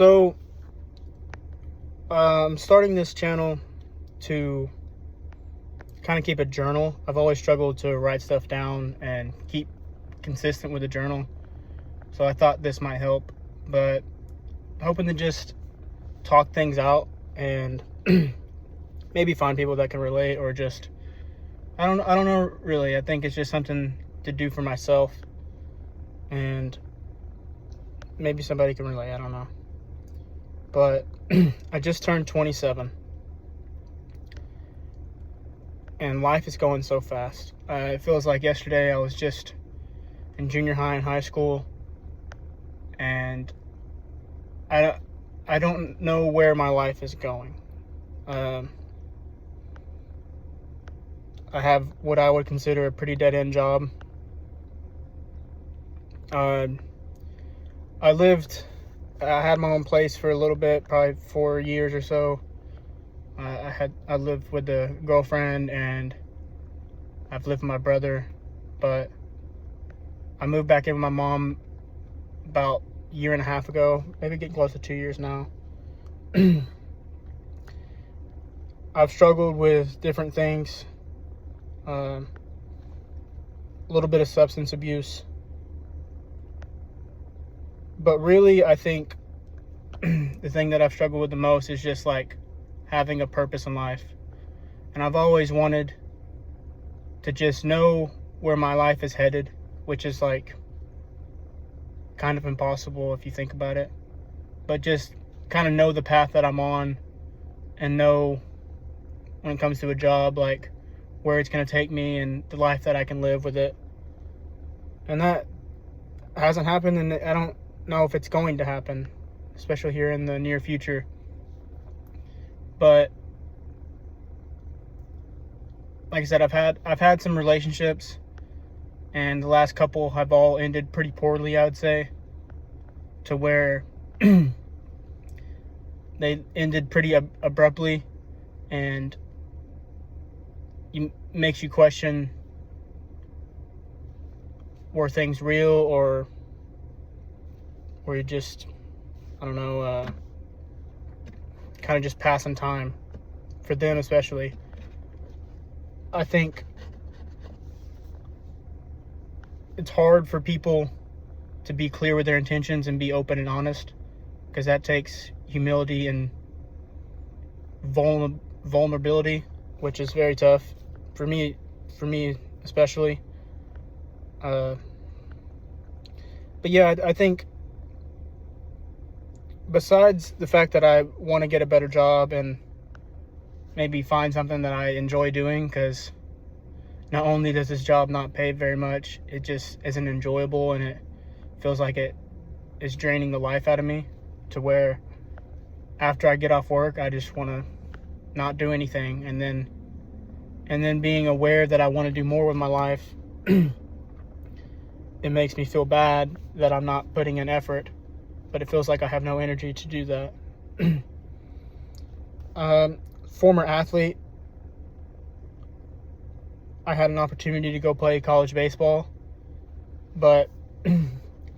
So, I'm starting this channel to kind of keep a journal. I've always struggled to write stuff down and keep consistent with a journal. So I thought this might help, but hoping to just talk things out and maybe find people that can relate, or just I don't know really. I think it's just something to do for myself, and maybe somebody can relate. I don't know. But I just turned 27, and life is going so fast. It feels like yesterday I was just in junior high and high school, and I don't know where my life is going. I have what I would consider a pretty dead-end job. I had my own place for a little bit, probably 4 years or so. I lived with a girlfriend, and I've lived with my brother, but I moved back in with my mom about a year and a half ago, maybe getting close to 2 years now. I've struggled with different things, a little bit of substance abuse. But really, I think the thing that I've struggled with the most is just like having a purpose in life. And I've always wanted to just know where my life is headed, which is like kind of impossible if you think about it. But just kind of know the path that I'm on, and know when it comes to a job, like where it's going to take me and the life that I can live with it. And that hasn't happened, and I don't know if it's going to happen, especially here in the near future. But like I said, I've had some relationships, and the last couple have all ended pretty poorly, I would say, to where they ended pretty abruptly, and it makes you question, were things real, or were you just, I don't know, kind of just passing time, for them especially. I think it's hard for people to be clear with their intentions and be open and honest, because that takes humility and vulnerability, which is very tough for me especially. But yeah, I think besides the fact that I want to get a better job and maybe find something that I enjoy doing, because not only does this job not pay very much, it just isn't enjoyable, and it feels like it is draining the life out of me, to where after I get off work, I just want to not do anything. And then being aware that I want to do more with my life, it makes me feel bad that I'm not putting in effort, but it feels like I have no energy to do that. Former athlete, I had an opportunity to go play college baseball, but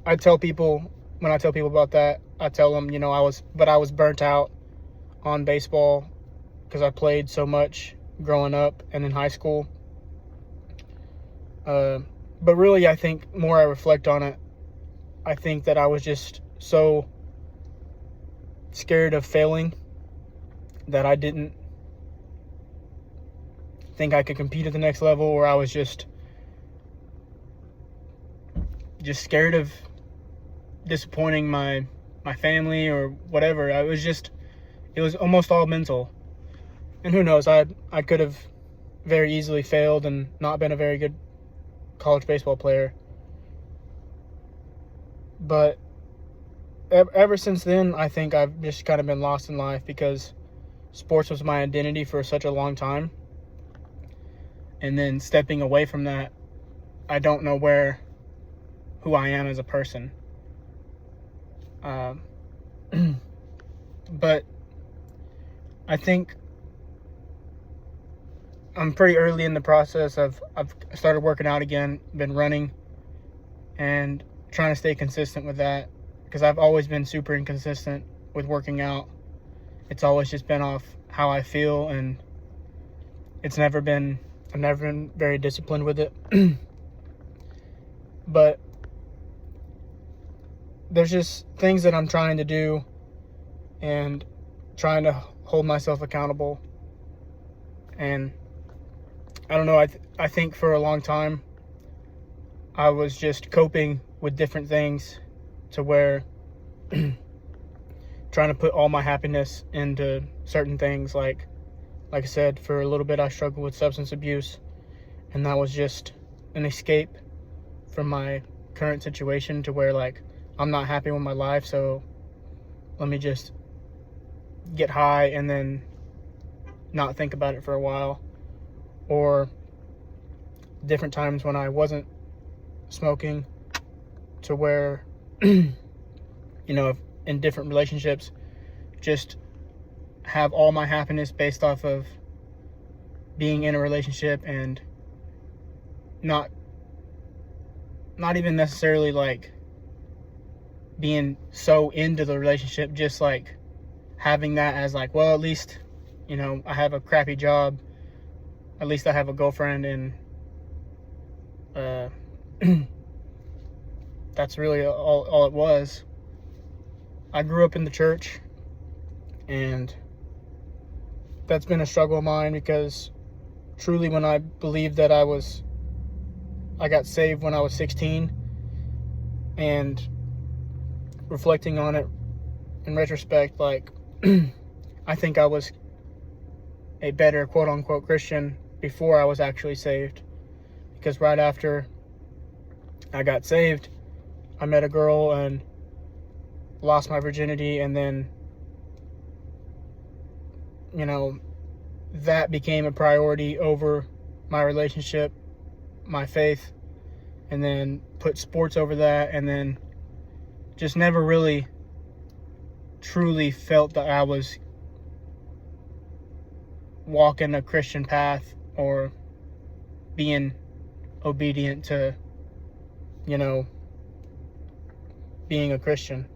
I tell people, when I tell people about that, I tell them, I was burnt out on baseball because I played so much growing up and in high school. But really, I think more I reflect on it, I think that I was just so scared of failing that I didn't think I could compete at the next level, or I was just scared of disappointing my family or whatever. It was almost all mental. And who knows, I could have very easily failed and not been a very good college baseball player. But ever since then, I think I've just kind of been lost in life, because sports was my identity for such a long time. And then stepping away from that, I don't know who I am as a person. But I think I'm pretty early in the process. I've started working out again, been running, and trying to stay consistent with that, because I've always been super inconsistent with working out. It's always just been off how I feel, and I've never been very disciplined with it. But there's just things that I'm trying to do and trying to hold myself accountable. And I don't know, I think for a long time I was just coping with different things to where trying to put all my happiness into certain things. Like I said, for a little bit I struggled with substance abuse, and that was just an escape from my current situation, to where like I'm not happy with my life, so let me just get high and then not think about it for a while. Or different times when I wasn't smoking, to where in different relationships, just have all my happiness based off of being in a relationship, and not even necessarily like being so into the relationship, just like having that as like, well, at least I have a crappy job, at least I have a girlfriend, and that's really all it was. I grew up in the church, and that's been a struggle of mine, because truly when I believed that I got saved when I was 16, and reflecting on it in retrospect, like I think I was a better quote-unquote Christian before I was actually saved, because right after I got saved, I met a girl and lost my virginity, and then that became a priority over my relationship, my faith, and then put sports over that, and then just never really truly felt that I was walking a Christian path or being obedient to being a Christian.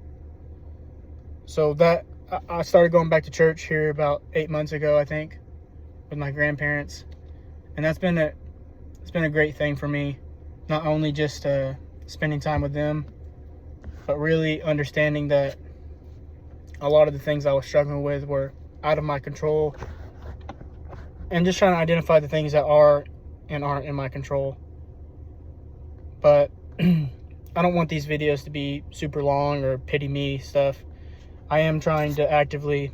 So that I started going back to church here about 8 months ago, I think, with my grandparents, and it's been a great thing for me. Not only just spending time with them, but really understanding that a lot of the things I was struggling with were out of my control, and just trying to identify the things that are and aren't in my control. But I don't want these videos to be super long or pity me stuff. I am trying to actively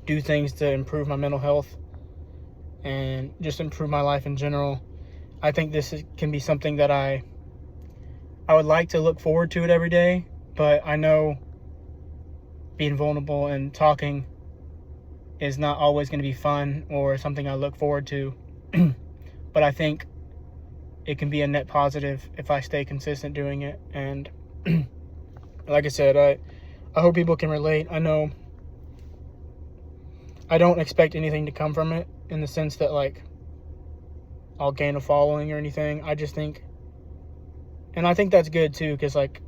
do things to improve my mental health and just improve my life in general. I think this can be something that I would like to look forward to it every day, but I know being vulnerable and talking is not always going to be fun or something I look forward to. But I think it can be a net positive if I stay consistent doing it. And like I said, I hope people can relate. I know I don't expect anything to come from it, in the sense that like I'll gain a following or anything. I just think, and I think that's good too, because like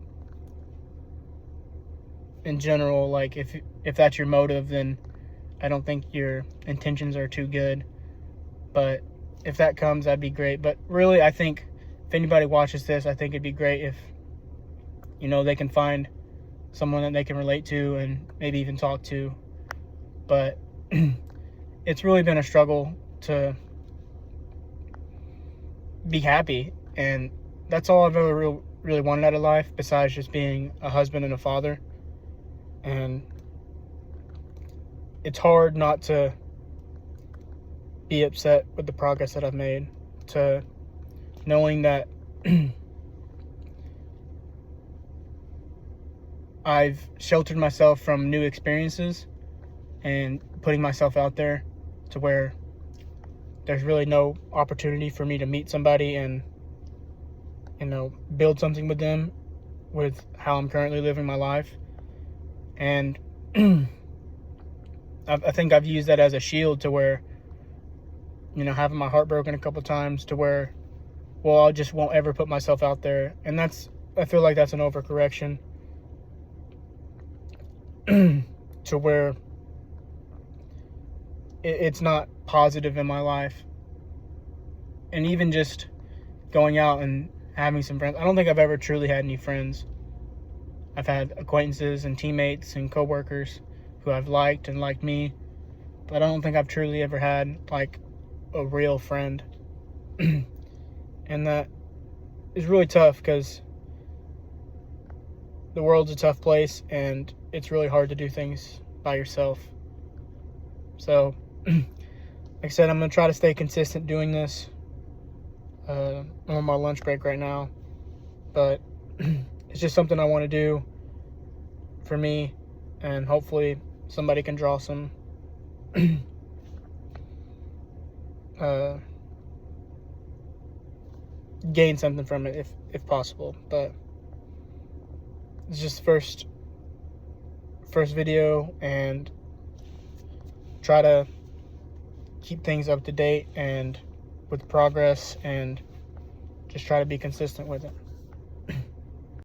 in general, like if that's your motive, then I don't think your intentions are too good. But if that comes, that'd be great. But really, I think if anybody watches this, I think it'd be great if they can find someone that they can relate to and maybe even talk to. But it's really been a struggle to be happy, and that's all I've ever really wanted out of life, besides just being a husband and a father. And it's hard not to be upset with the progress that I've made, to knowing that I've sheltered myself from new experiences and putting myself out there, to where there's really no opportunity for me to meet somebody and build something with them, with how I'm currently living my life. And I think I've used that as a shield, to where having my heart broken a couple times, to where, well, I just won't ever put myself out there. And I feel like that's an overcorrection. to where it's not positive in my life. And even just going out and having some friends, I don't think I've ever truly had any friends. I've had acquaintances and teammates and coworkers who I've liked and liked me, but I don't think I've truly ever had like a real friend. And that is really tough because the world's a tough place and it's really hard to do things by yourself. So, like I said, I'm going to try to stay consistent doing this. I'm on my lunch break right now, but it's just something I want to do for me, and hopefully somebody can draw some gain something from it if possible. But it's just first video, and try to keep things up to date and with progress, and just try to be consistent with it.